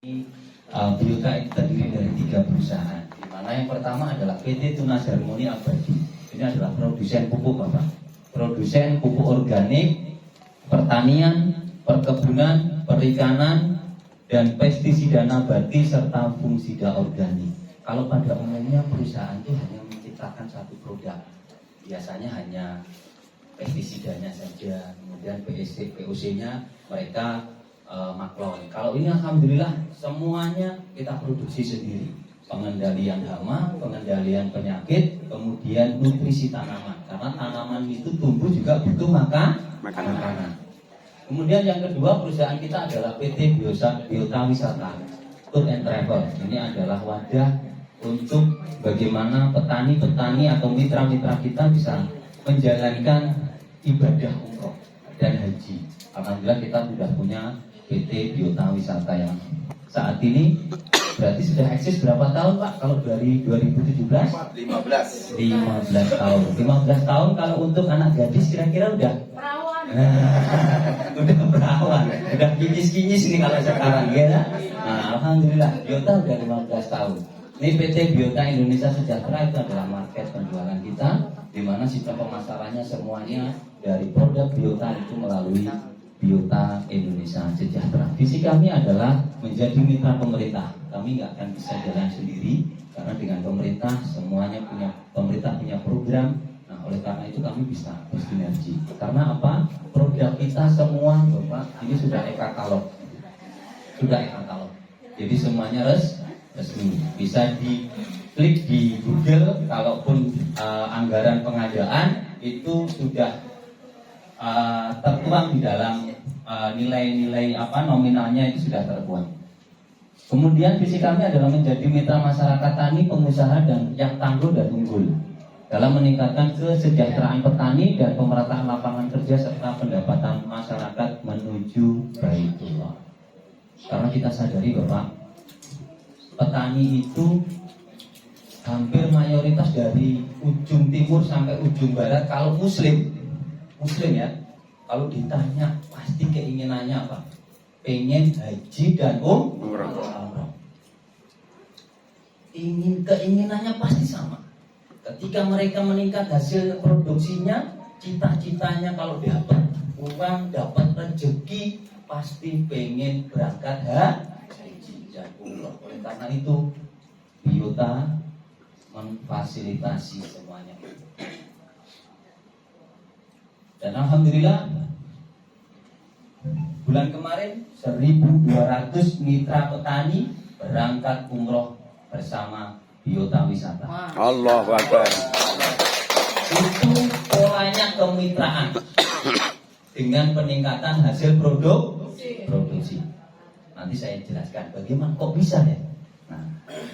Biota itu terdiri dari 3 perusahaan, di mana yang pertama adalah PT Tunas Harmoni Abadi. Ini adalah produsen pupuk, Bapak. Produsen pupuk organik, pertanian, perkebunan, perikanan, dan pestisida nabati serta fungisida organik. Kalau pada umumnya perusahaan itu hanya menciptakan satu produk, biasanya hanya pestisidanya saja, kemudian POC-nya mereka maklon. Kalau ini alhamdulillah semuanya kita produksi sendiri. Pengendalian hama, pengendalian penyakit, kemudian nutrisi tanaman. Karena tanaman itu tumbuh juga butuh makanan. Kemudian yang kedua perusahaan kita adalah PT Biota Wisata Tour and Travel. Ini adalah wadah untuk bagaimana petani-petani atau mitra-mitra kita bisa menjalankan ibadah umroh dan haji. Alhamdulillah kita sudah punya PT Biota Wisata yang saat ini berarti sudah eksis berapa tahun, Pak? Kalau dari 2017? 15 tahun. 15 tahun kalau untuk anak gadis kira-kira udah perawan. Udah perawan. Udah kinyis-kinyis nih kalau sekarang ya. Nah, alhamdulillah Biota udah 15 tahun. Ini PT Biota Indonesia Sejahtera itu adalah market penjualan kita, di mana sistem pemasarannya semuanya dari produk Biota itu melalui Biota Indonesia Sejahtera. Visi kami adalah menjadi mitra pemerintah. Kami nggak akan bisa jalan sendiri karena dengan pemerintah pemerintah punya program. Nah, oleh karena itu kami bisa bersinergi. Karena apa? Produk kita semua, Bapak, ini sudah e-katalog. Jadi semuanya resmi. Bisa diklik di Google, kalaupun anggaran pengadaan itu sudah tertuang di dalam nilai-nilai nominalnya itu sudah tertuang. Kemudian visi kami adalah menjadi mitra masyarakat tani, pengusaha dan yang tangguh dan unggul dalam meningkatkan kesejahteraan petani dan pemerataan lapangan kerja serta pendapatan masyarakat menuju Baitullah. Karena kita sadari, Bapak, petani itu hampir mayoritas dari ujung timur sampai ujung barat kalau muslim ya, kalau ditanya pasti keinginannya apa? Pengen haji dan umrah. Keinginannya pasti sama. Ketika mereka meningkat hasil produksinya, cita-citanya kalau dapat uang, dapat rezeki, pasti pengen berangkat haji dan umrah. Oleh karena itu Biota memfasilitasi semuanya. Dan alhamdulillah bulan kemarin 1.200 mitra petani berangkat umroh bersama Biota Wisata. Allahu Akbar. Itu polanya kemitraan dengan peningkatan hasil produksi. Nanti saya jelaskan bagaimana kok bisa ya. Nah,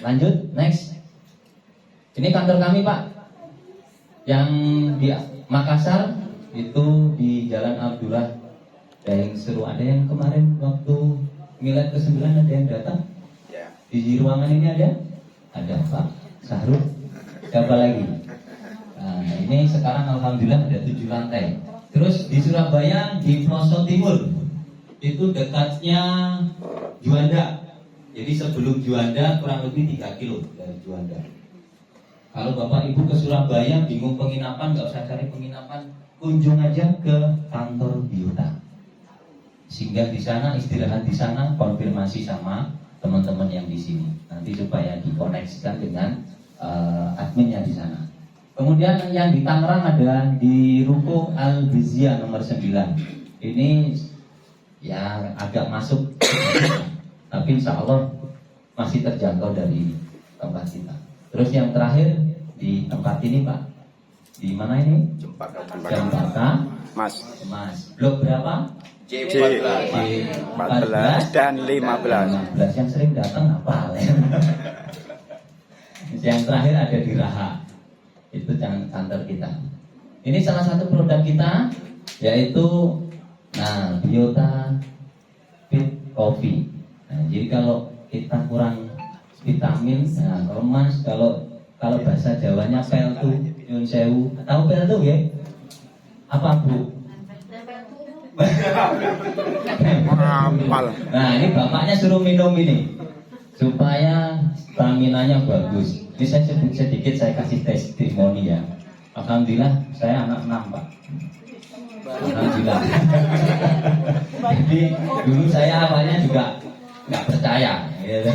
lanjut next. Ini kantor kami, Pak, yang di Makassar itu di Jalan Abdullah. Ada yang seru, ada yang kemarin waktu milad ke-9 ada yang datang. Ya. Di ruangan ini ada Pak Sahrul. Siapa lagi? Nah, ini sekarang alhamdulillah ada 7 lantai. Terus di Surabaya di pelosok timur itu dekatnya Juanda. Jadi sebelum Juanda kurang lebih 3 kilo dari Juanda. Kalau Bapak Ibu ke Surabaya bingung penginapan, nggak usah cari penginapan, kunjung aja ke kantor Biota. Sehingga di sana istirahat di sana, konfirmasi sama teman-teman yang di sini. Nanti supaya dikoneksikan dengan adminnya di sana. Kemudian yang di Tangerang ada di Ruko Al-Bizia nomor 9. Ini ya agak masuk, tapi insya Allah masih terjangkau dari tempat kita. Terus yang terakhir di tempat ini, Pak, di mana ini? Cempaka Mas. Blok berapa? C14 dan 15. Yang sering datang apa? Yang terakhir ada di Raha. Itu kantor kita. Ini salah satu produk kita, yaitu Biota Fit Coffee. Nah, jadi kalau kita kurang vitamin, lemas, kalau bahasa Jawanya peltu, nyun sewu. Tahu peltu ya? Apa, Bu? Ampal. Nah, ini bapaknya suruh minum ini. supaya stamina-nya bagus. Ini saya sebut sedikit, saya kasih testimoni ya. Alhamdulillah saya anak 6 Pak. Alhamdulillah. Jadi dulu saya awalnya juga nggak percaya, gitu.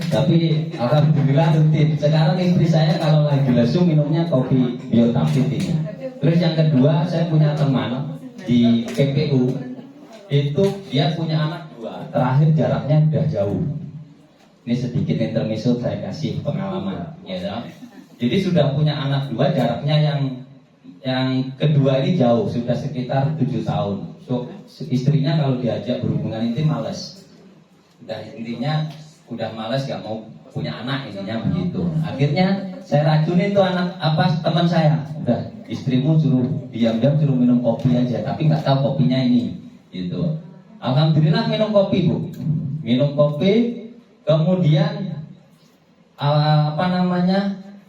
Tapi alhamdulillah rutin. Sekarang istri saya kalau lagi lesu minumnya kopi Biotapit ini. Terus yang kedua, saya punya teman di PPU itu dia punya anak 2. Terakhir jaraknya udah jauh. Ini sedikit intermezzo saya kasih pengalaman, ya. Jadi sudah punya anak 2, jaraknya yang kedua ini jauh, sudah sekitar 7 tahun. So, istrinya kalau diajak berhubungan intim males. Udah intinya udah males, gak mau punya anak, intinya begitu. Akhirnya saya racunin tuh teman saya. Udah, istrimu suruh diam-diam suruh minum kopi aja, tapi nggak tahu kopinya ini, gitu. Alhamdulillah minum kopi Bu, minum kopi. Kemudian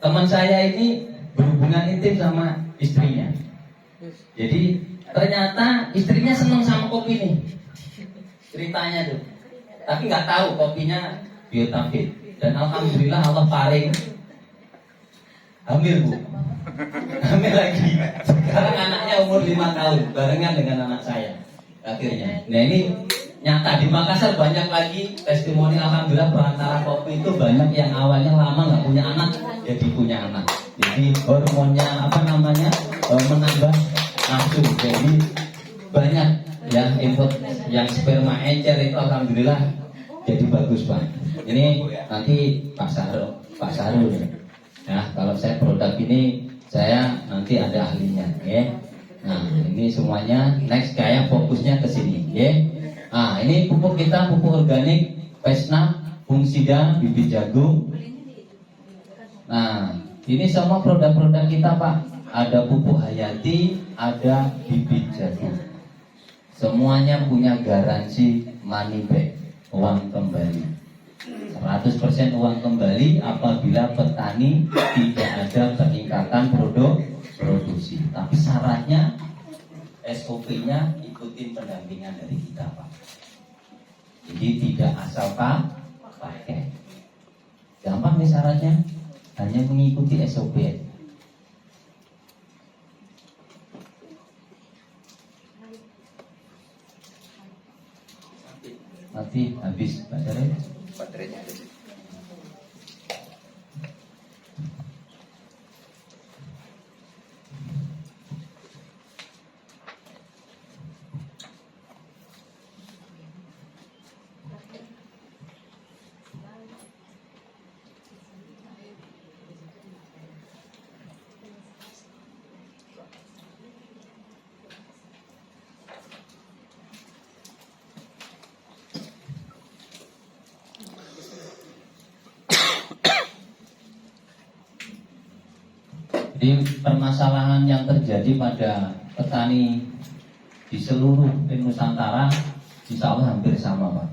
teman saya ini berhubungan intim sama istrinya. Jadi ternyata istrinya senang sama kopi nih, ceritanya tuh. Tapi nggak tahu kopinya Biotapit. Dan alhamdulillah Allah paring hamil Bu, hamil lagi. Sekarang anaknya umur 5 tahun, barengan dengan anak saya. Akhirnya, nah ini nyata di Makassar banyak lagi testimoni alhamdulillah perantara kopi itu banyak yang awalnya lama nggak punya anak jadi punya anak. Jadi hormonnya menambah nafsu. Jadi banyak ya input yang sperma encer itu alhamdulillah jadi bagus Pak. Ini nanti Pak Sarul ya. Kalau saya produk ini saya nanti ada ahlinya ya. Nah ini semuanya next kayak fokusnya ke sini ya. Nah, ini pupuk kita, pupuk organik, Pesna, Fungsida, bibit jagung. Nah, ini semua produk-produk kita Pak. Ada pupuk hayati, ada bibit jagung. Semuanya punya garansi money back, uang kembali. 100% uang kembali apabila petani tidak ada peningkatan produksi. Tapi syaratnya SOP-nya ikutin pendampingan dari kita Pak. Jadi tidak asal pakai. Gampang nih syaratnya, hanya mengikuti SOP. Mati habis baterainya ada. Jadi permasalahan yang terjadi pada petani di seluruh Nusantara insya Allah hampir sama Pak.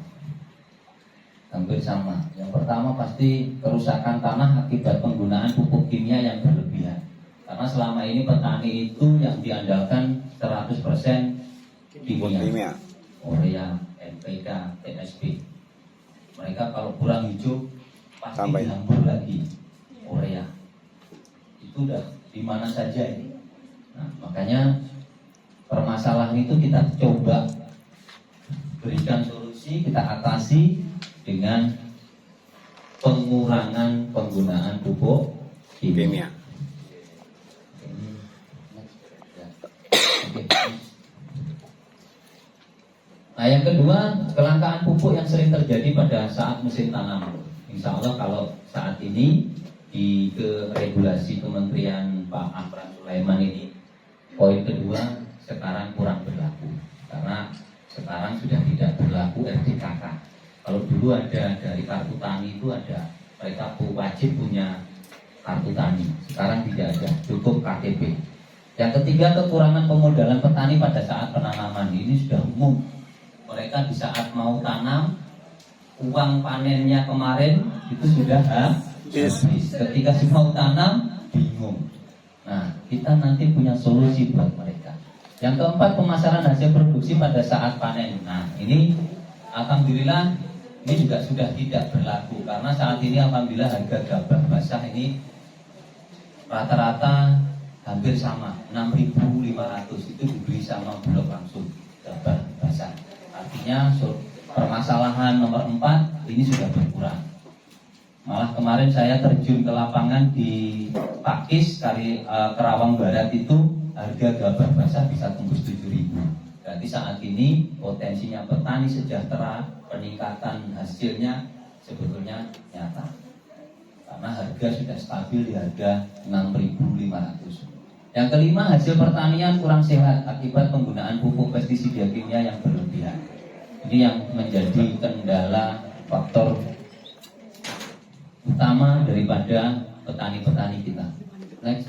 Hampir sama. Yang pertama pasti kerusakan tanah akibat penggunaan pupuk kimia yang berlebihan. Karena selama ini petani itu yang diandalkan 100% kimia. Urea, NPK, TSP. Mereka kalau kurang hijau pasti dicampur lagi urea. Itu udah di mana saja ini. Nah, makanya permasalahan itu kita coba berikan solusi, kita atasi dengan pengurangan penggunaan pupuk kimia. Nah, yang kedua, kelangkaan pupuk yang sering terjadi pada saat musim tanam. Insya Allah kalau saat ini di regulasi Kementerian Pak Amran Sulaiman ini, poin kedua sekarang kurang berlaku karena sekarang sudah tidak berlaku RDKK. Kalau dulu ada dari kartu tani itu ada, mereka wajib punya kartu tani. Sekarang tidak ada, cukup KTP. Yang ketiga, kekurangan pemodalan petani pada saat penanaman. Ini sudah umum. Mereka di saat mau tanam, uang panennya kemarin itu sudah habis. Ketika mau tanam, bingung. Nah, kita nanti punya solusi buat mereka. Yang keempat, pemasaran hasil produksi pada saat panen. Nah, ini alhamdulillah ini juga sudah tidak berlaku karena saat ini alhamdulillah harga gabah basah ini rata-rata hampir sama, 6.500 itu dibeli sama Bulog langsung gabah basah. Artinya permasalahan nomor 4 ini sudah berkurang. Malah kemarin saya terjun ke lapangan di Pakis, Kerawang Barat itu harga gabah basah bisa tembus 7.000. Berarti saat ini potensinya petani sejahtera, peningkatan hasilnya sebetulnya nyata. Karena harga sudah stabil di harga 6.500. Yang kelima, hasil pertanian kurang sehat akibat penggunaan pupuk pestisida kimia yang berlebihan. Ini yang menjadi kendala faktor utama daripada petani-petani kita. Next.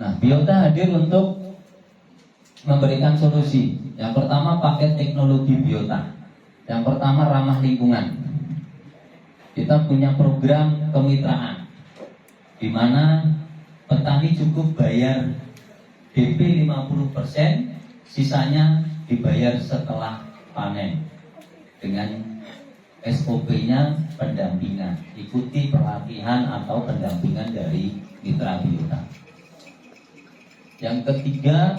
Nah, Biota hadir untuk memberikan solusi. Yang pertama, paket teknologi Biota. Yang pertama, ramah lingkungan. Kita punya program kemitraan di mana petani cukup bayar DP 50%, sisanya dibayar setelah panen dengan SOP-nya pendampingan. Ikuti pelatihan atau pendampingan dari mitra Biota. Yang ketiga,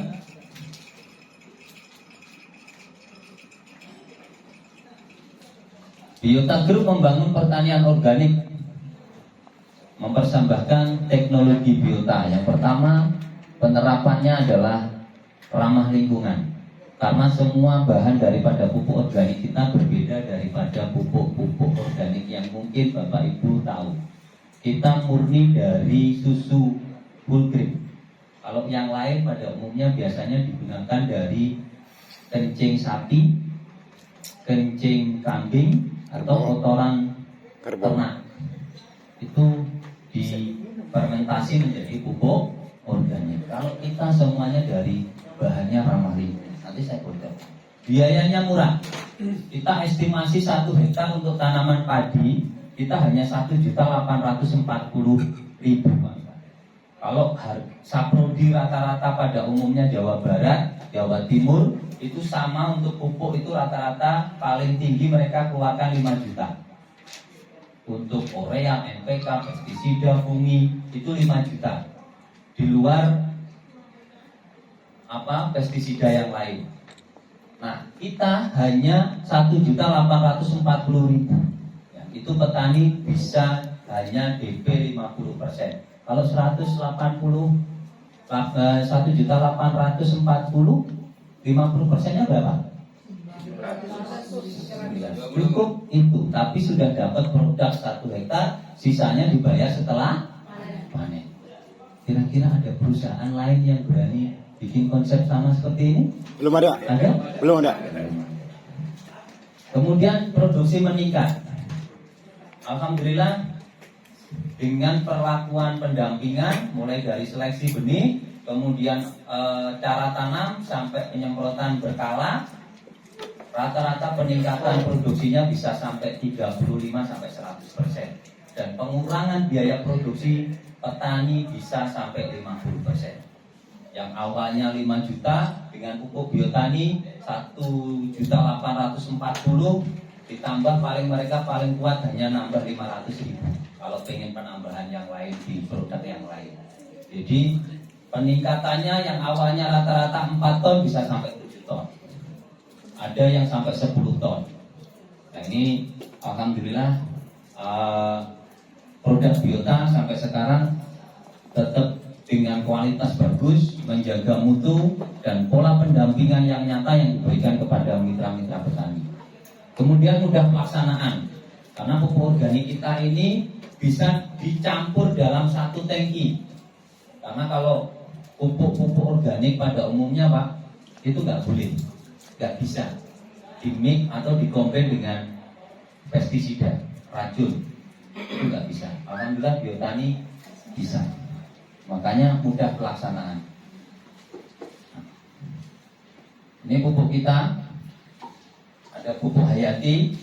Biota Group membangun pertanian organik, mempersembahkan teknologi Biota. Yang pertama, penerapannya adalah ramah lingkungan. Karena semua bahan daripada pupuk organik kita berbeda daripada pupuk-pupuk organik yang mungkin Bapak Ibu tahu. Kita murni dari susu full cream. Kalau yang lain pada umumnya biasanya digunakan dari kencing sapi, kencing kambing, atau kotoran ternak. Itu difermentasi menjadi pupuk organik. Kalau kita semuanya dari bahannya ramah lingkungan, nanti saya bocor. Biayanya murah. Kita estimasi 1 hektar untuk tanaman padi kita hanya 1.840.000. Kalau saprodi rata-rata pada umumnya Jawa Barat, Jawa Timur itu sama untuk pupuk itu rata-rata paling tinggi mereka keluarkan 5 juta. Untuk urea, NPK, pestisida, fungi itu 5 juta. Di luar pestisida yang lain. Nah, kita hanya 1.840.000. Ya, itu petani bisa hanya DP 50%. Kalau 1.840.000, 50%-nya berapa? Cukup itu, tapi sudah dapat produk 1 hektar, sisanya dibayar setelah panen. Kira-kira ada perusahaan lain yang berani bikin konsep sama seperti ini? Belum ada. Ada? Belum ada. Kemudian produksi meningkat. Alhamdulillah dengan perlakuan pendampingan mulai dari seleksi benih, kemudian cara tanam sampai penyemprotan berkala, rata-rata peningkatan produksinya bisa sampai 35-100%, dan pengurangan biaya produksi petani bisa sampai 50%. Yang awalnya 5 juta dengan pupuk biotani 1.840.000 ditambah mereka paling kuat hanya nambah 500.000 kalau pengen penambahan yang lain di produk yang lain. Jadi peningkatannya yang awalnya rata-rata 4 ton bisa sampai 7 ton. Ada yang sampai 10 ton. Nah ini alhamdulillah produk Biota sampai sekarang tetap dengan kualitas bagus, menjaga mutu dan pola pendampingan yang nyata yang diberikan kepada mitra-mitra petani. Kemudian mudah pelaksanaan, karena pupuk organik kita ini bisa dicampur dalam 1 tangki. Karena kalau pupuk-pupuk organik pada umumnya Pak, itu nggak boleh, nggak bisa di-mix atau dikombin dengan pestisida, racun, itu nggak bisa. Alhamdulillah Biotani bisa, makanya mudah pelaksanaan. Ini pupuk kita, ada pupuk hayati,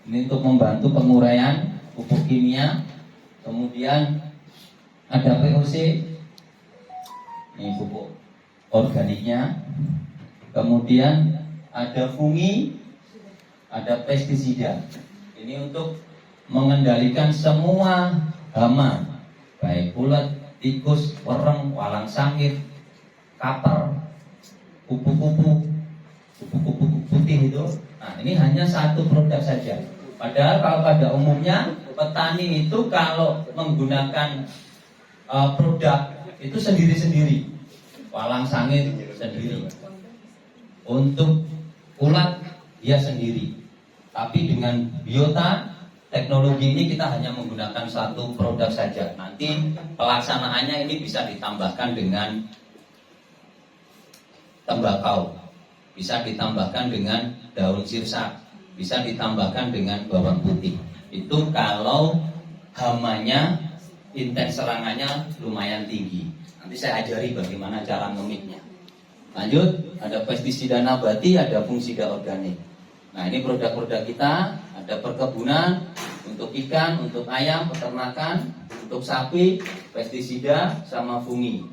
ini untuk membantu penguraian pupuk kimia. Kemudian ada POC, ini pupuk organiknya. Kemudian ada fungi, ada pestisida. Ini untuk mengendalikan semua hama, baik ulat, tikus, wereng, walang sangit, kapar, kupu-kupu putih itu. Nah, ini hanya satu produk saja. Padahal kalau pada umumnya petani itu kalau menggunakan produk itu sendiri-sendiri. Walang sangit sendiri. Untuk ulat dia sendiri. Tapi dengan biota teknologi ini kita hanya menggunakan satu produk saja. Nanti pelaksanaannya ini bisa ditambahkan dengan tembakau, bisa ditambahkan dengan daun sirsak, bisa ditambahkan dengan bawang putih. Itu kalau hamanya, intens serangannya lumayan tinggi. Nanti saya ajari bagaimana cara ngemiknya. Lanjut, ada pestisida nabati, ada fungisida organik. Nah, ini produk-produk kita, ada perkebunan, untuk ikan, untuk ayam, peternakan, untuk sapi, pestisida, sama fungi.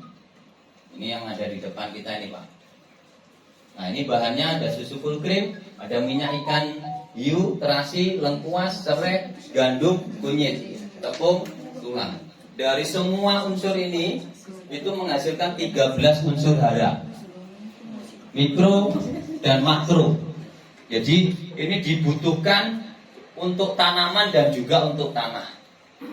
Ini yang ada di depan kita ini, Pak. Nah, ini bahannya ada susu full cream, ada minyak ikan hiu, terasi, lengkuas, serai, gandum, kunyit, tepung, tulang. Dari semua unsur ini itu menghasilkan 13 unsur hara, mikro dan makro. Jadi ini dibutuhkan untuk tanaman dan juga untuk tanah.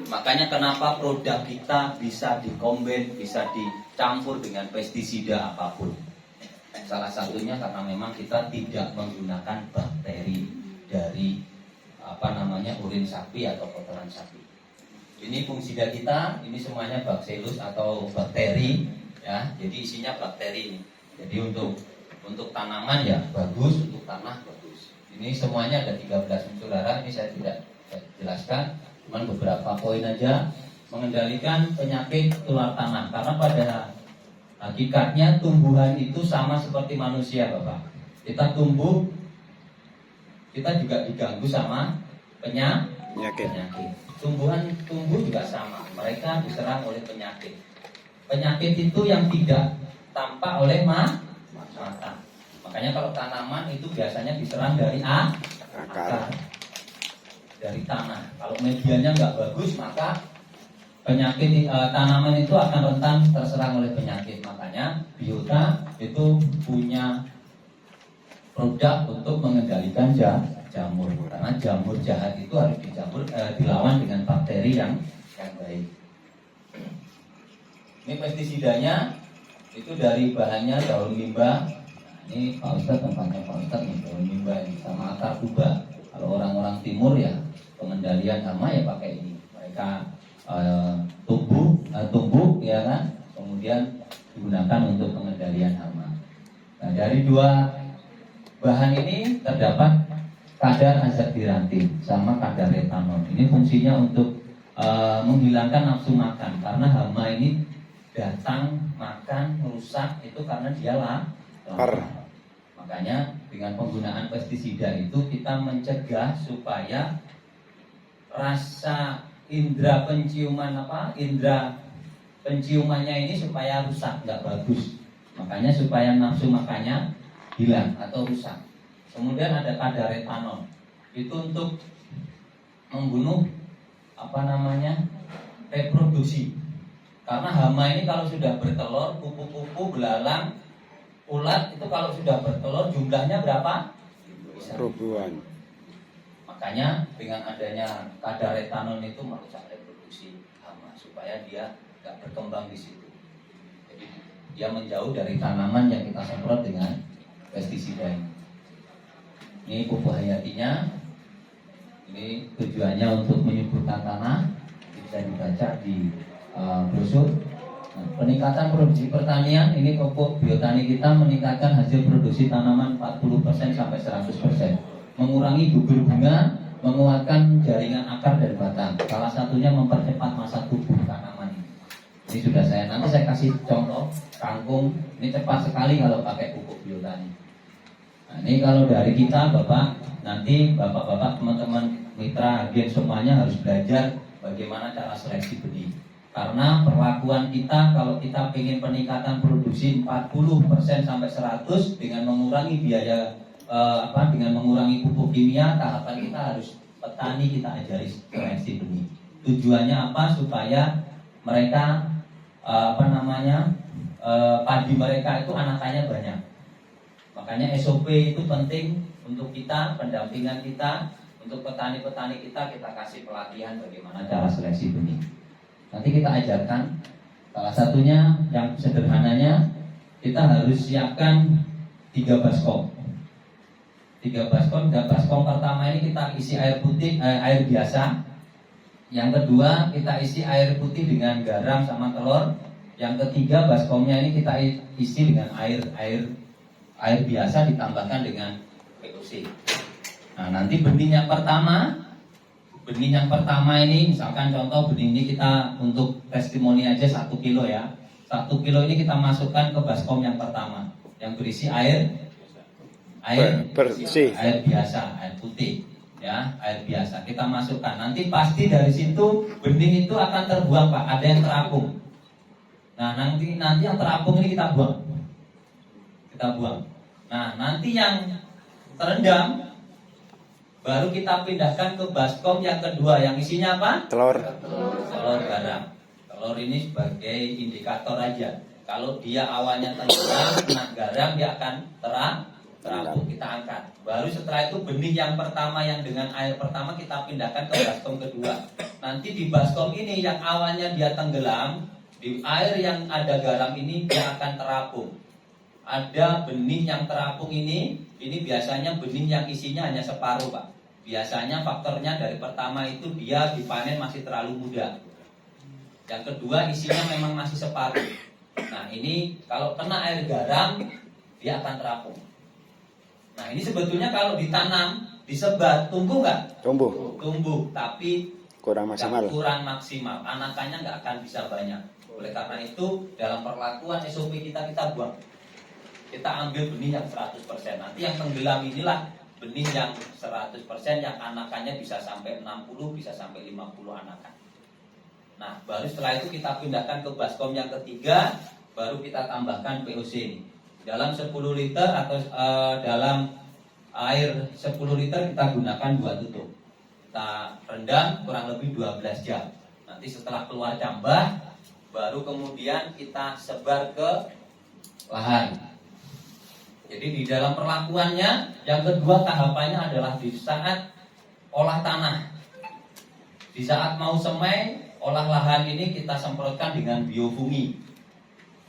Makanya kenapa produk kita bisa dikombin, bisa dicampur dengan pestisida apapun. Salah satunya karena memang kita tidak menggunakan bakteri dari urin sapi atau kotoran sapi. Ini fungisida kita, ini semuanya bacillus atau bakteri, ya. Jadi isinya bakteri ini. Jadi untuk tanaman ya bagus, untuk tanah bagus. Ini semuanya ada 13 unsur hara, ini saya tidak jelaskan, cuman beberapa poin aja. Mengendalikan penyakit tular tanah, karena pada hakikatnya tumbuhan itu sama seperti manusia, Bapak. Kita tumbuh, kita juga diganggu sama penyakit. Tumbuhan tumbuh juga sama, mereka diserang oleh penyakit. Penyakit itu yang tidak tampak oleh mata. Makanya kalau tanaman itu biasanya diserang dari akar, dari tanah. Kalau medianya nggak bagus, maka penyakit tanaman itu akan rentan terserang oleh penyakit. Makanya biota itu punya produk untuk mengendalikan jamur. Karena jamur jahat itu harus dilawan dengan bakteri yang baik. Ini pestisidanya itu dari bahannya daun mimba. Ini Pak Ustadz, tempatnya Pak Ustadz nih, daun mimba ini sama akar kuba. Kalau orang-orang timur ya pengendalian hama ya pakai ini. Mereka tumbuk ya kan, kemudian digunakan untuk pengendalian hama. Nah, dari dua bahan ini terdapat kadar azadirachtin sama kadar etanol. Ini fungsinya untuk menghilangkan nafsu makan, karena hama ini datang makan merusak itu karena dia lapar. Makanya dengan penggunaan pestisida itu kita mencegah supaya rasa indera penciumannya ini supaya rusak, nggak bagus. Makanya supaya nafsu makannya hilang atau rusak. Kemudian ada kadar etanol, itu untuk membunuh reproduksi. Karena hama ini kalau sudah bertelur, kupu-kupu, belalang, ulat itu kalau sudah bertelur jumlahnya berapa? Ribuan. Makanya dengan adanya kadar etanol itu merusak reproduksi hama supaya dia tidak berkembang di situ. Jadi dia menjauh dari tanaman yang kita semprot dengan pestisida ini. Ini pupuk hayatinya. Ini tujuannya untuk menyuburkan tanah. Bisa dibaca di brosur. Nah, peningkatan produksi pertanian, ini pupuk biotani kita meningkatkan hasil produksi tanaman 40% sampai 100%. Mengurangi gugur bunga, menguatkan jaringan akar dan batang. Salah satunya mempercepat masa tumbuh tanaman ini. Ini sudah nanti saya kasih contoh kangkung. Ini cepat sekali kalau pakai pupuk biotani. Nah, ini kalau dari kita Bapak, nanti Bapak-bapak, teman-teman mitra agen semuanya harus belajar bagaimana cara seleksi benih. Karena perlakuan kita kalau kita ingin peningkatan produksi 40% sampai 100 dengan mengurangi biaya dengan mengurangi pupuk kimia, tahapan kita harus petani kita ajari seleksi benih. Tujuannya apa? Supaya mereka padi mereka itu anakannya banyak. Makanya SOP itu penting untuk kita, pendampingan kita, untuk petani-petani kita kasih pelatihan bagaimana cara seleksi benih. Nanti kita ajarkan, salah satunya yang sederhananya, kita harus siapkan 3 baskom. 3 baskom pertama ini kita isi air putih, air biasa. Yang kedua kita isi air putih dengan garam sama telur. Yang ketiga baskomnya ini kita isi dengan air biasa ditambahkan dengan VOC. Nah, nanti benih yang pertama ini, misalkan contoh benih ini kita untuk testimoni aja 1 kilo ya. 1 kilo ini kita masukkan ke baskom yang pertama, yang berisi air bersih, air biasa, air putih ya, air biasa kita masukkan. Nanti pasti dari situ benih itu akan terbuang Pak, ada yang terapung. Nah, nanti yang terapung ini kita buang. Nah, nanti yang terendam baru kita pindahkan ke baskom yang kedua, yang isinya apa? telur. Telur garam. Telur ini sebagai indikator aja. Kalau dia awalnya tenggelam, kena garam, dia akan terapung, kita angkat. Baru setelah itu benih yang pertama yang dengan air pertama kita pindahkan ke baskom kedua. Nanti di baskom ini yang awalnya dia tenggelam, di air yang ada garam ini dia akan terapung. Ada benih yang terapung ini biasanya benih yang isinya hanya separuh Pak. Biasanya faktornya dari pertama itu dia dipanen masih terlalu muda. Yang kedua isinya memang masih separuh. Nah, ini kalau kena air garam dia akan terapung. Nah, ini sebetulnya kalau ditanam, disebar, tumbuh nggak? Tumbuh, tapi Kurang maksimal. Anakannya nggak akan bisa banyak. Oleh karena itu dalam perlakuan SOP kita buang. Kita ambil benih yang 100%. Nanti yang tenggelam inilah benih yang 100% yang anakannya bisa sampai 60, bisa sampai 50 anakan. Nah, baru setelah itu kita pindahkan ke baskom yang ketiga, baru kita tambahkan VOC ini. Dalam 10 liter atau dalam air 10 liter kita gunakan 2 tutup. Kita rendam kurang lebih 12 jam. Nanti setelah keluar cambah, baru kemudian kita sebar ke lahan. Jadi di dalam perlakuannya, yang kedua tahapannya adalah di saat olah tanah. Di saat mau semai, olah lahan ini kita semprotkan dengan biofungi.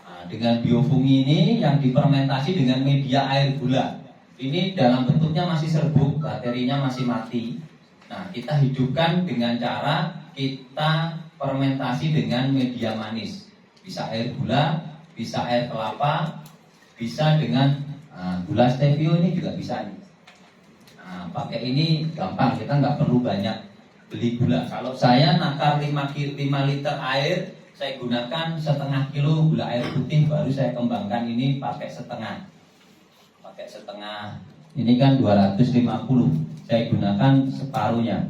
Nah, dengan biofungi ini yang difermentasi dengan media air gula. Ini dalam bentuknya masih serbuk, baterinya masih mati. Nah, kita hidupkan dengan cara kita fermentasi dengan media manis. Bisa air gula, bisa air kelapa, bisa dengan gula stevia ini juga bisa nih. Nah, pakai ini gampang, kita nggak perlu banyak beli gula. Kalau saya nakar 5 liter air, saya gunakan setengah kilo gula air putih, baru saya kembangkan ini pakai setengah. Ini kan 250, saya gunakan separuhnya.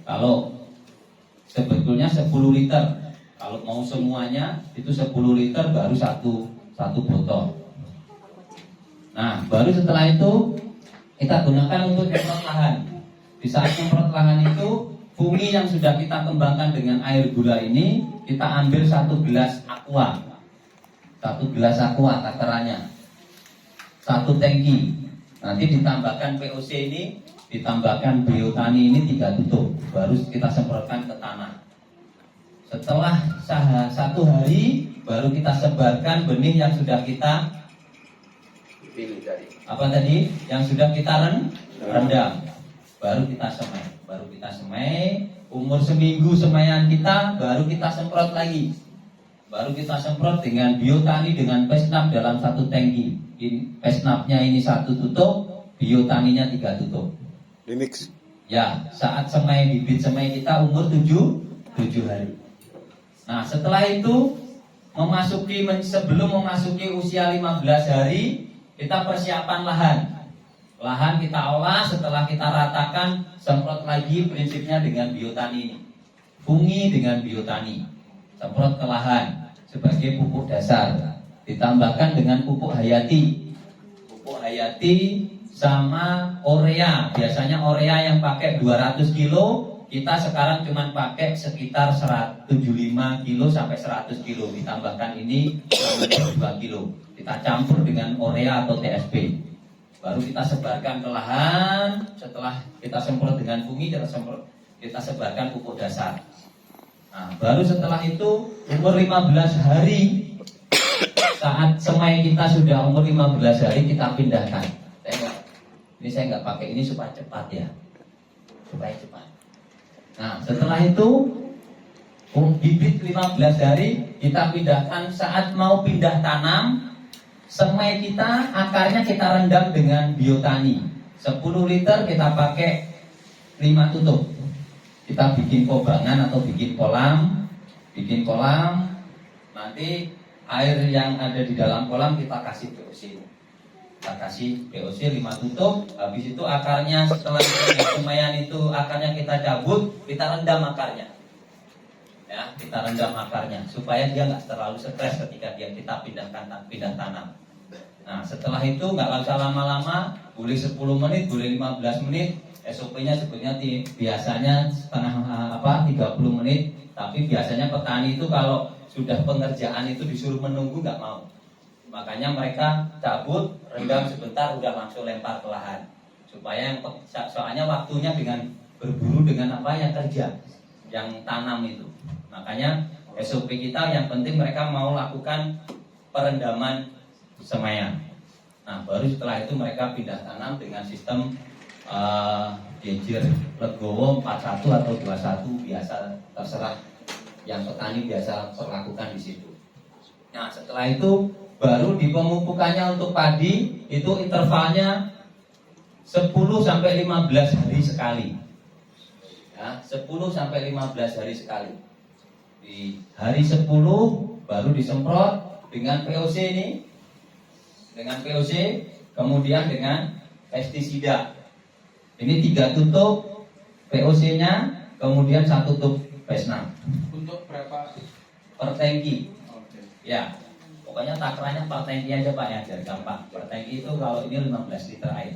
Kalau sebetulnya 10 liter, kalau mau semuanya itu 10 liter baru satu botol. Nah, baru setelah itu kita gunakan untuk semprot lahan. Di saat semprot lahan itu, fungi yang sudah kita kembangkan dengan air gula ini, kita ambil 1 gelas aqua. 1 gelas aqua takarannya. 1 tangki. Nanti ditambahkan VOC ini, ditambahkan biotani ini 3 tutup. Baru kita semprotkan ke tanah. Setelah 1 hari, baru kita sebarkan benih yang sudah kita yang sudah kita rendam. Baru kita semai. Umur seminggu semaian kita, baru kita semprot lagi. Baru kita semprot dengan biotani dengan pesnap dalam 1 tangki. Pesnapnya ini 1 tutup, biotaninya 3 tutup. Remix. Ya, saat semai bibit semai kita umur 7 hari. Nah, setelah itu sebelum memasuki usia 15 hari, kita persiapan lahan. Lahan kita olah, setelah kita ratakan, semprot lagi prinsipnya dengan biotani ini. Fungi dengan biotani. Semprot ke lahan sebagai pupuk dasar. Ditambahkan dengan pupuk hayati. Pupuk hayati sama urea. Biasanya urea yang pakai 200 kilo, kita sekarang cuma pakai sekitar 175 kilo sampai 100 kilo. Ditambahkan ini 2 kilo. Kita campur dengan urea atau TSP. Baru kita sebarkan ke lahan. Setelah kita semprot dengan fungi, kita sebarkan pupuk dasar. Nah, baru setelah itu umur 15 hari, saat semai kita sudah umur 15 hari, kita pindahkan. Saya nggak pakai ini supaya cepat ya, supaya cepat. Nah, setelah itu bibit 15 hari kita pindahkan. Saat mau pindah tanam, semai kita, akarnya kita rendam dengan biotani. 10 liter kita pakai 5 tutup. Kita bikin kobangan atau bikin kolam. Nanti air yang ada di dalam kolam kita kasih POC. Kita kasih POC 5 tutup. Habis itu akarnya, setelah semaian itu akarnya kita cabut, kita rendam akarnya. Ya, kita rendam akarnya supaya dia nggak terlalu stres ketika kita pindah tanam. Nah, setelah itu nggak usah lama-lama, boleh 10 menit, boleh 15 menit. SOP-nya sebetulnya biasanya 30 menit. Tapi biasanya petani itu kalau sudah pengerjaan itu disuruh menunggu nggak mau. Makanya mereka cabut, rendam sebentar, udah langsung lempar ke lahan. Supaya soalnya waktunya dengan berburu dengan apa yang kerja, yang tanam itu. Makanya SOP kita yang penting mereka mau lakukan perendaman semaian. Nah, baru setelah itu mereka pindah tanam dengan sistem gejer legowo 41 atau 21, biasa terserah yang petani biasa perlakukan di situ. Nah, setelah itu baru di pemupukannya untuk padi itu intervalnya 10 sampai 15 hari sekali. Ya, 10 sampai 15 hari sekali. Di hari 10 baru disemprot dengan POC ini. Dengan POC, kemudian dengan pestisida. Ini 3 tutup POC-nya, kemudian 1 tutup Pesnam. Untuk berapa? Per tangki. Oke. Ya, pokoknya takarannya per tangki aja Pak ya, biar gampang. Per tangki itu kalau ini 15 liter air.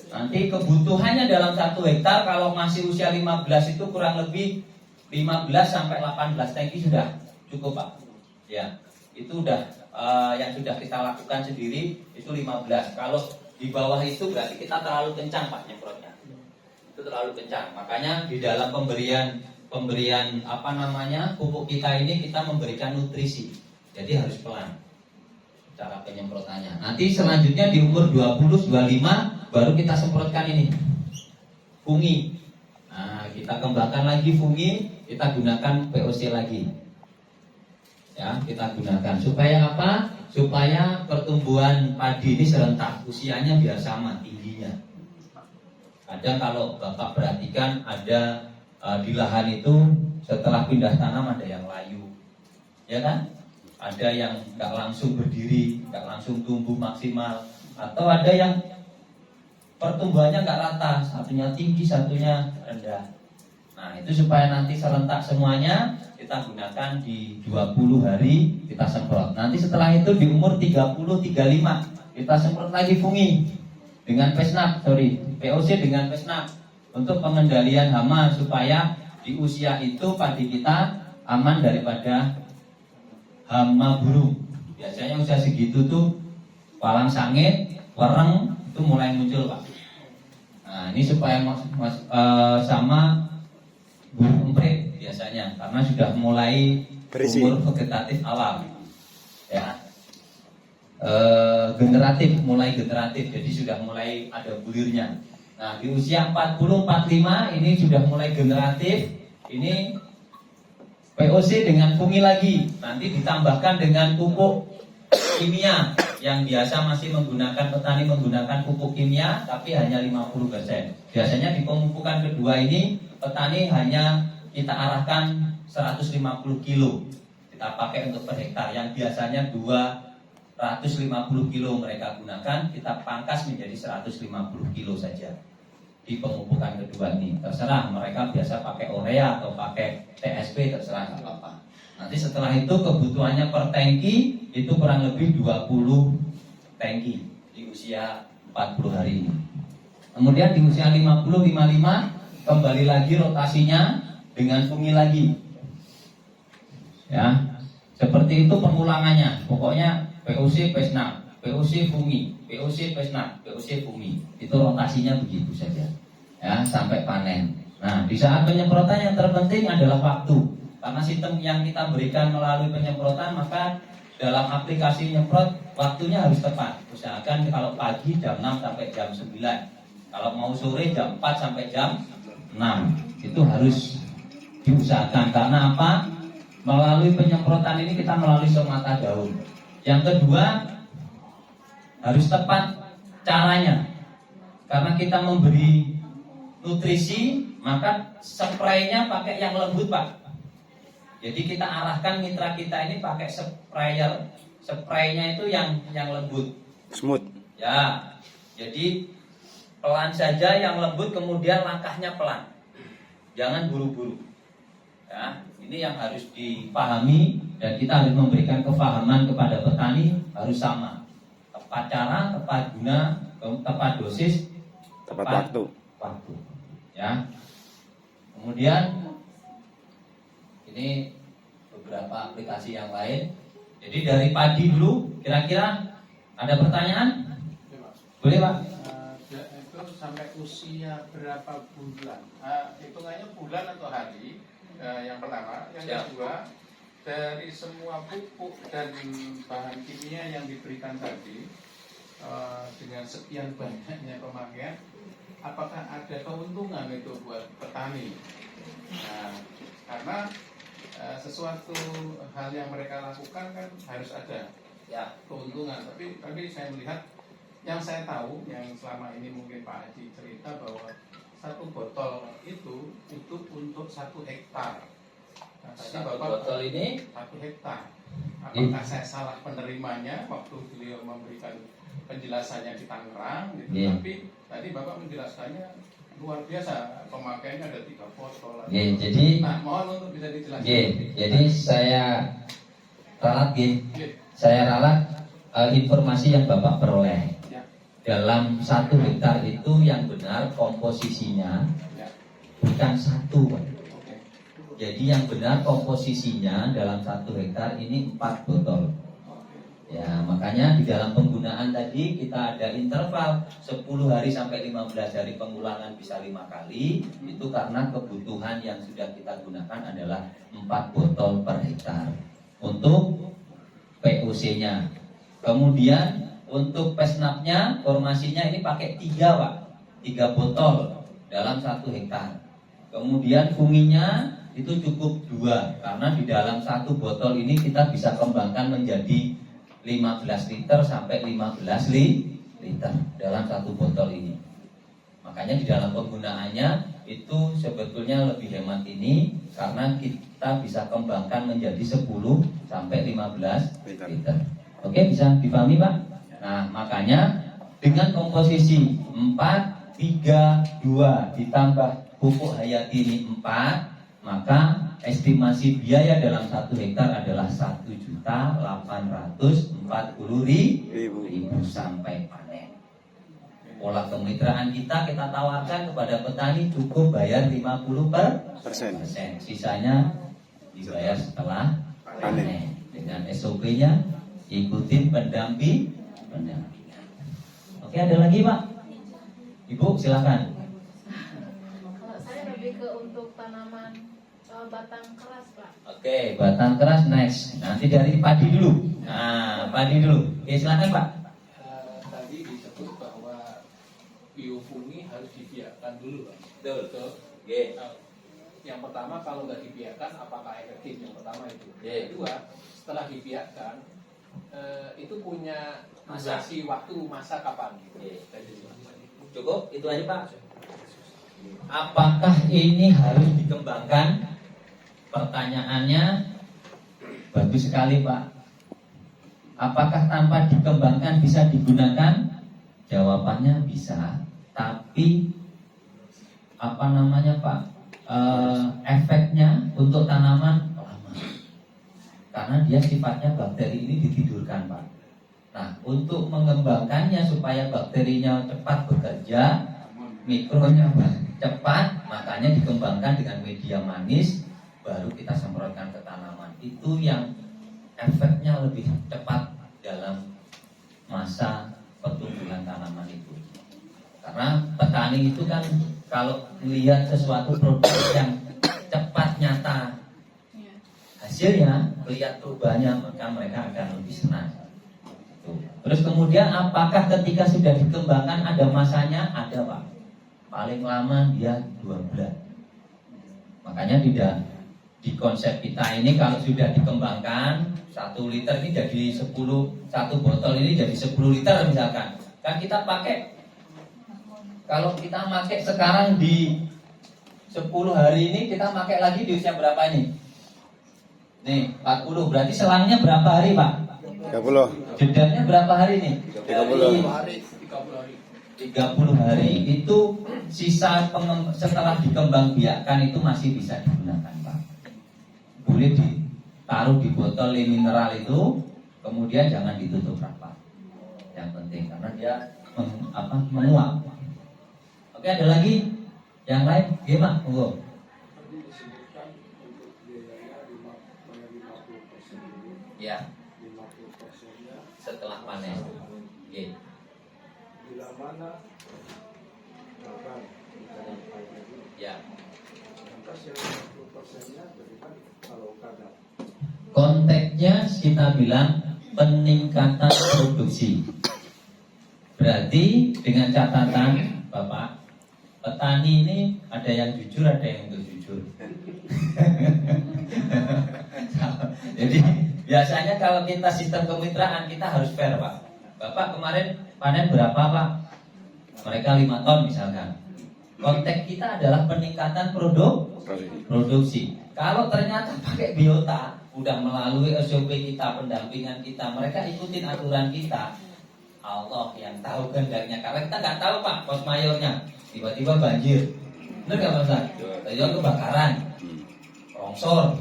Nanti kebutuhannya dalam 1 hektar kalau masih usia 15 itu kurang lebih 15 sampai 18 tangki sudah cukup Pak. Ya, itu udah yang sudah kita lakukan sendiri itu 15. Kalau di bawah itu berarti kita terlalu kencang Pak nyemprotnya. Itu terlalu kencang. Makanya di dalam pemberian pupuk kita ini kita memberikan nutrisi. Jadi harus pelan cara penyemprotannya. Nanti selanjutnya di umur 20-25 baru kita semprotkan ini fungi. Nah, kita kembangkan lagi fungi, kita gunakan POC lagi. Ya, kita gunakan supaya apa? Supaya pertumbuhan padi ini serentak, usianya biar sama tingginya. Kadang kalau Bapak perhatikan ada di lahan itu setelah pindah tanam ada yang layu, ya kan? Ada yang nggak langsung berdiri, nggak langsung tumbuh maksimal, atau ada yang pertumbuhannya nggak rata, satunya tinggi, satunya rendah. Nah, itu supaya nanti serentak semuanya, kita gunakan di 20 hari kita semprot. Nanti setelah itu di umur 30-35 kita semprot lagi fungi dengan POC dengan Pesnap untuk pengendalian hama supaya di usia itu padi kita aman daripada hama burung. Biasanya usia segitu tuh palang sangit, wereng itu mulai muncul Pak. Nah, ini supaya sama burung emprit biasanya karena sudah mulai umur vegetatif awal, ya, mulai generatif, jadi sudah mulai ada bulirnya. Nah, di usia 40-45 ini sudah mulai generatif, ini POC dengan fungi lagi, nanti ditambahkan dengan pupuk kimia yang biasa masih petani menggunakan pupuk kimia tapi hanya 50%. Biasanya di pemupukan kedua ini petani hanya kita arahkan 150 kilo kita pakai untuk per hektar, yang biasanya 2 150 kilo mereka gunakan, kita pangkas menjadi 150 kilo saja di pemupukan kedua ini. Terserah mereka biasa pakai urea atau pakai TSP, terserah nggak apa-apa. Nanti setelah itu kebutuhannya per tangki itu kurang lebih 20 tangki di usia 40 hari ini. Kemudian di usia 50-55 kembali lagi rotasinya dengan fungi lagi. Ya, seperti itu pengulangannya. Pokoknya POC pesna, POC fungi, POC pesna, POC fungi. Itu rotasinya begitu saja. Ya, sampai panen. Nah, di saat penyemprotan yang terpenting adalah waktu. Karena sistem yang kita berikan melalui penyemprotan, maka dalam aplikasi nyemprot waktunya harus tepat. Usahakan kalau pagi jam 6 sampai jam 9. Kalau mau sore jam 4 sampai jam 6. Itu harus diusahakan. Karena apa? Melalui penyemprotan ini kita melalui semata daun. Yang kedua, harus tepat caranya. Karena kita memberi nutrisi, maka spraynya pakai yang lembut, Pak. Jadi kita arahkan mitra kita ini pakai sprayer. Spraynya itu yang lembut. Smooth. Ya. Jadi pelan saja yang lembut, kemudian langkahnya pelan. Jangan buru-buru. Ya, ini yang harus dipahami dan kita harus memberikan kefahaman kepada petani harus sama. Tepat cara, tepat guna, tepat dosis, Tepat waktu. Ya. Kemudian ini beberapa aplikasi yang lain. Jadi dari padi dulu, kira-kira ada pertanyaan? Boleh, Pak? Itu sampai usia berapa bulan? Hitungannya bulan atau hari? Yang pertama, yang kedua, dari semua pupuk dan bahan kimia yang diberikan tadi, dengan sekian banyaknya pemakaian, apakah ada keuntungan itu buat petani? Nah, karena sesuatu hal yang mereka lakukan kan harus ada Ya. keuntungan. Tapi tadi saya melihat, yang saya tahu, yang selama ini mungkin Pak Haji cerita bahwa satu botol itu untuk 1 hektar. Nah, Satu botol ini 1 hektar. Apakah saya salah penerimanya waktu beliau memberikan penjelasannya di Tangerang gitu. Tapi tadi Bapak menjelaskannya luar biasa, pemakaiannya ada 3 botol. Jadi Nah, mohon untuk bisa dijelaskan. Jadi saya ralat Saya ralat informasi yang Bapak peroleh. Ya. Dalam 1 hektar itu yang benar komposisinya Ya. bukan 1, Pak. Oke. Jadi yang benar komposisinya dalam 1 hektar ini 4 botol. Ya, makanya di dalam penggunaan tadi kita ada interval 10 hari sampai 15 hari pengulangan bisa 5 kali. Itu karena kebutuhan yang sudah kita gunakan adalah 4 botol per hektar untuk POC-nya. Kemudian untuk pesnapnya, formasinya ini pakai 3, Pak. 3 botol dalam 1 hektar. Kemudian funginya itu cukup 2, karena di dalam 1 botol ini kita bisa kembangkan menjadi 15 liter sampai 15 liter dalam 1 botol ini. Makanya di dalam penggunaannya itu sebetulnya lebih hemat ini, karena kita bisa kembangkan menjadi 10 sampai 15 liter. Oke, bisa dipahami, Pak? Nah, makanya dengan komposisi 4, 3, 2 ditambah pupuk hayati ini 4, maka estimasi biaya dalam 1 hektar adalah 1.840.000 sampai panen. Pola kemitraan kita tawarkan kepada petani cukup bayar 50%. Sisanya dibayar setelah panen. Dengan SOP-nya ikutin pendampingan. Oke, ada lagi, Pak? Ibu, silakan. Kalau saya lebih ke untuk tanaman batang keras, Pak. Oke, batang keras next. Nanti dari padi dulu. Nah, padi dulu. Oke, silakan, Pak. Tadi disebut bahwa biofungi harus dibiarkan dulu, Pak. Betul. Oke. Yang pertama, kalau nggak dibiarkan, apakah efektif? Yang pertama itu. Yang kedua, setelah dibiarkan, itu punya durasi waktu masa kapan? Cukup, itu aja, Pak. Apakah ini harus dikembangkan? Pertanyaannya bagus sekali, Pak. Apakah tanpa dikembangkan bisa digunakan? Jawabannya bisa, tapi apa namanya Pak? Efeknya untuk tanaman lama. Karena dia sifatnya bakteri ini ditidurkan Pak. Nah, untuk mengembangkannya supaya bakterinya cepat bekerja, mikronya cepat, makanya dikembangkan dengan media manis, baru kita semprotkan ke tanaman. Itu yang efeknya lebih cepat dalam masa pertumbuhan tanaman itu. Karena petani itu kan kalau melihat sesuatu produk yang cepat nyata hasilnya, lihat perubahannya, maka mereka akan lebih senang. Terus kemudian apakah ketika sudah dikembangkan ada masanya? Ada Pak. Paling lama dia 2 bulan. Makanya tidak di konsep kita ini kalau sudah dikembangkan 1 liter ini jadi 10, 1 botol ini jadi 10 liter misalkan. Kan kita pakai, kalau kita pakai sekarang di 10 hari ini, kita pakai lagi di usia berapa ini? Nih 40, berarti selangnya berapa hari Pak? 30. Jedanya berapa hari nih? 30 hari. 30 hari itu sisa setelah dikembangbiakkan itu masih bisa digunakan Pak. Boleh ditaruh di botol mineral itu, kemudian jangan ditutup rapat. Yang penting karena dia menguap. Oke, ada lagi yang lain? Gimana? Monggo. Ya. Setelah panen. Oke. Bila mana bahkan Ya. lantas yang 50%-nya berikan kalau kadar Konteksnya kita bilang peningkatan produksi. Berarti dengan catatan Bapak, petani ini ada yang jujur, ada yang enggak jujur. Jadi biasanya kalau kita sistem kemitraan kita harus fair Pak. Bapak kemarin panen berapa Pak? Mereka 5 ton misalkan. Konteks kita adalah peningkatan produksi. Kalau ternyata pakai biota, udah melalui SOP kita, pendampingan kita, mereka ikutin aturan kita, Allah yang tahu kehendaknya. Karena kita nggak tahu Pak, pos mayornya tiba-tiba banjir, benar nggak Mas? Tiba-tiba kebakaran, longsor,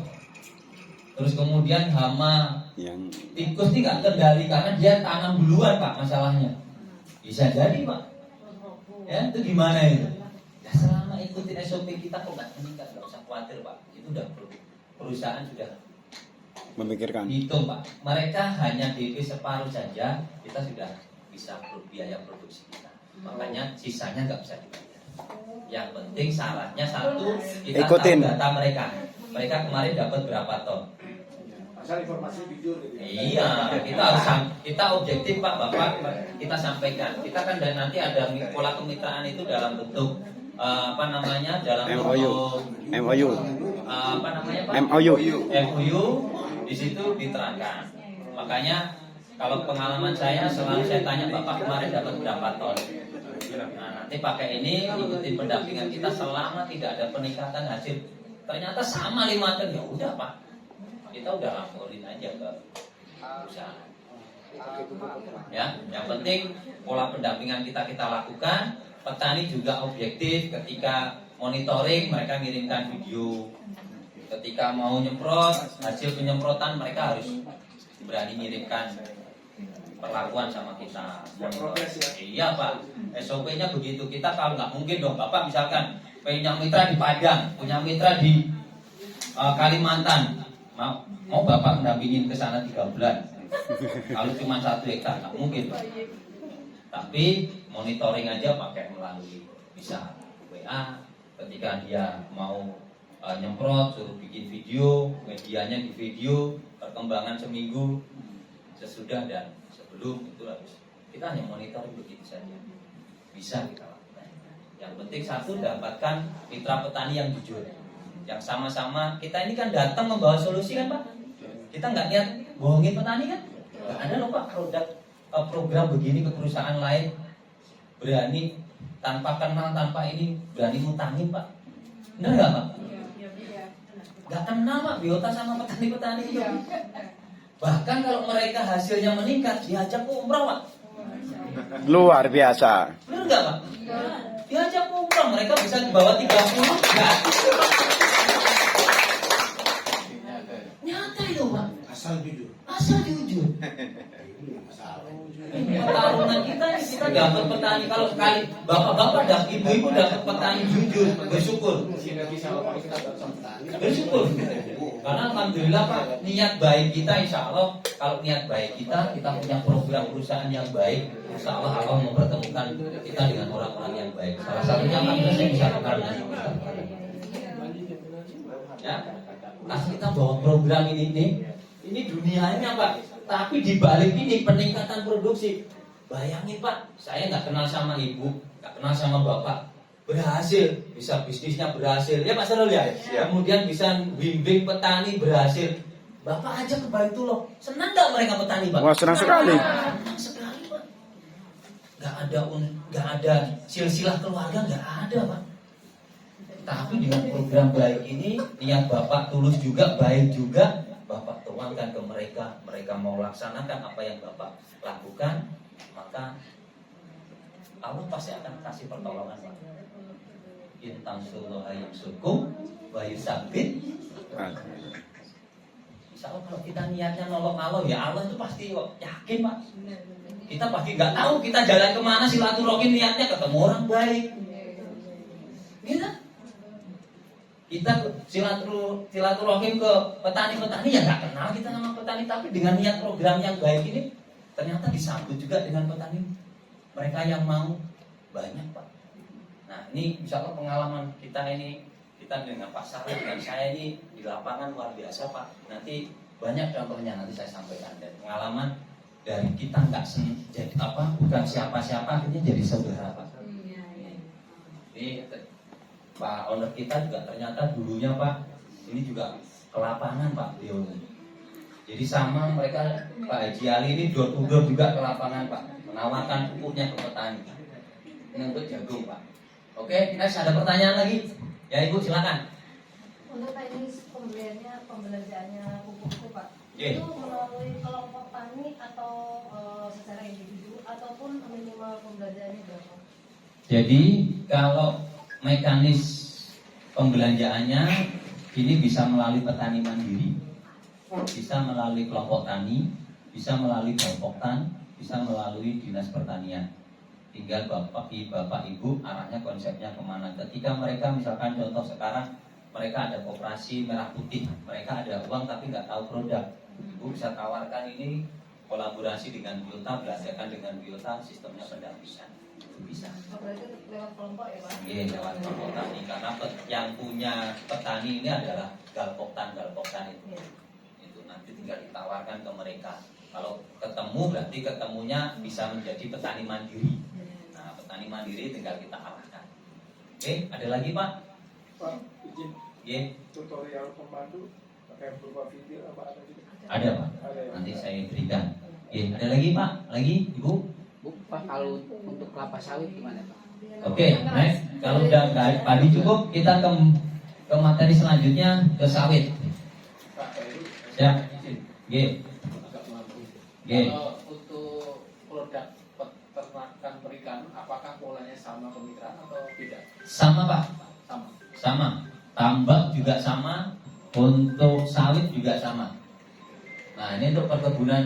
terus kemudian hama, yang tikus ini nggak kendali karena dia tanam duluan Pak masalahnya. Bisa jadi Pak. Ya itu gimana itu? Ya selama ikutin SOP kita kok nggak meningkat, nggak usah khawatir Pak. Itu udah perusahaan sudah memikirkan. hitung Pak. Mereka hanya DP separuh saja, kita sudah bisa biaya produksi kita. Makanya sisanya nggak bisa dibayar. Yang penting syaratnya satu, kita Ikutin. tahu data mereka. Mereka kemarin dapat berapa ton? asal informasi jujur gitu. Iya, kita objektif Pak, Bapak kita sampaikan. Kita kan dan nanti ada pola kemitraan itu dalam bentuk dalam bentuk MOU. Pak? MOU. MOU di situ diterangkan. Makanya kalau pengalaman saya selalu saya tanya Bapak kemarin dapat berapa ton. Nah, nanti pakai ini ikuti pendampingan kita selama tidak ada peningkatan hasil. Ternyata sama 5 ton ya udah Pak. Kita udah laporin aja ke perusahaan. Ya, yang penting pola pendampingan kita lakukan. Petani juga objektif ketika monitoring, mereka ngirimkan video. Ketika mau nyemprot, hasil penyemprotan mereka harus berani ngirimkan perlakuan sama kita. Iya Pak, SOP-nya begitu. Kita kalau nggak mungkin dong Bapak misalkan punya mitra di Padang, punya mitra di Kalimantan, mau Bapak mendampingin ke sana 3 bulan. Kalau cuma 1 hektar nggak mungkin Pak. Tapi monitoring aja pakai melalui bisa WA. Ketika dia mau nyemprot, suruh bikin video, medianya di video, perkembangan seminggu sesudah dan sebelum itu harus kita hanya monitoring begitu saja. Bisa kita lakukan. Yang penting satu, dapatkan mitra petani yang jujur, yang sama-sama. Kita ini kan datang membawa solusi kan Pak. Kita nggak niat bohongin petani kan. Nggak ada loh Pak program begini ke perusahaan lain, berani tanpa kenal, tanpa ini berani ngutangin Pak. Benar nggak Pak? Nggak kenal Pak biota sama petani-petani itu. Bahkan kalau mereka hasilnya meningkat, diajak umroh, Pak. Luar biasa. Benar nggak, Pak? Diajak umroh, mereka bisa bawa 30 gratis. Nyata itu, Pak. Asal jujur. Asal jujur. Pertarungan kita dapat petani, kalau sekali bapak-bapak dan ibu-ibu dapat petani jujur, bersyukur. Bersyukur. Karena alhamdulillah Pak, niat baik kita insya Allah, kalau niat baik kita punya program perusahaan yang baik, insya Allah Allah mempertemukan kita dengan orang-orang yang baik. Salah satunya kan saya bisa karena ya, pas kita bawa program ini dunianya Pak. Tapi di balik ini peningkatan produksi. Bayangin Pak, saya nggak kenal sama ibu, nggak kenal sama bapak, berhasil, bisa bisnisnya berhasil, ya Pak Sarul ya. Kemudian bisa bimbing petani berhasil. Bapak aja ke Baitullah, senang nggak mereka petani Pak? Wah, senang sekali. Senang sekali Pak. Nggak ada silsilah keluarga, nggak ada Pak. Tapi dengan program baik ini, niat bapak tulus juga, baik juga. Bapak tuangkan ke mereka mau laksanakan apa yang Bapak lakukan, maka Allah pasti akan kasih pertolongan Pak. In tansurullaha yansurkum wa yusabbit. Insya Allah kalau kita niatnya nolong Allah, ya Allah itu pasti kok, yakin Pak. Kita pasti nggak tahu kita jalan kemana silaturahim niatnya ketemu orang baik. Gitu. Kita silaturahim ke petani-petani, ya nggak kenal kita sama petani, tapi dengan niat program yang baik ini ternyata disambut juga dengan petani. Mereka yang mau banyak Pak. Nah ini insya Allah pengalaman kita ini, kita dengan Pak Sarul dan saya ini di lapangan luar biasa Pak. Nanti banyak contohnya nanti saya sampaikan, dan pengalaman dari kita nggak jadi bukan siapa-siapa akhirnya jadi saudara Pak. Ini Pak owner kita juga ternyata dulunya Pak, ini juga ke lapangan Pak beliau. Jadi sama mereka, Pak Haji Ali ini door to door juga ke lapangan Pak, menawarkan pupuknya ke petani. Ini untuk jagung Pak. Oke, next ada pertanyaan lagi? Ya Ibu silakan. Untuk teknis pembelanjaannya pupuk itu Pak, Oke. itu melalui kelompok tani atau secara individu ataupun minimal pembelanjaannya berapa? Jadi kalau mekanis pembelanjaannya ini bisa melalui petani mandiri, bisa melalui kelompok tani, bisa melalui Bapoktan, bisa melalui dinas pertanian. Tinggal bapak ibu arahnya konsepnya kemana. Ketika mereka misalkan contoh sekarang mereka ada koperasi merah putih, mereka ada uang tapi nggak tahu produk, ibu bisa tawarkan ini kolaborasi dengan biota, belanjakan dengan biota, sistemnya pendampingan. Bisa. Berarti lewat kelompok ya Pak? Iya, lewat kelompok tani, karena yang punya petani ini adalah galpoktan itu. Itu nanti tinggal ditawarkan ke mereka. Kalau ketemu berarti ketemunya bisa menjadi petani mandiri. Nah, petani mandiri tinggal kita arahkan. Oke, ada lagi Pak? Pak, izin Iya. tutorial pemandu pakai berupa video apa ada gitu? Ada Pak. Ada ya? Nanti saya berikan. Iya, ada lagi Pak? Lagi Ibu? Bu, Pak, kalau untuk kelapa sawit gimana Pak? Oke, next. Kalau udah nggak padi cukup, kita ke materi selanjutnya, ke sawit. Pak Heru, Siap. izin. G. Agak melambung. G. Kalau untuk produk peternakan perikanan, apakah polanya sama kemitraan atau beda? Sama Pak. Sama. Sama. Tambak juga sama. Untuk sawit juga sama. Nah ini untuk perkebunan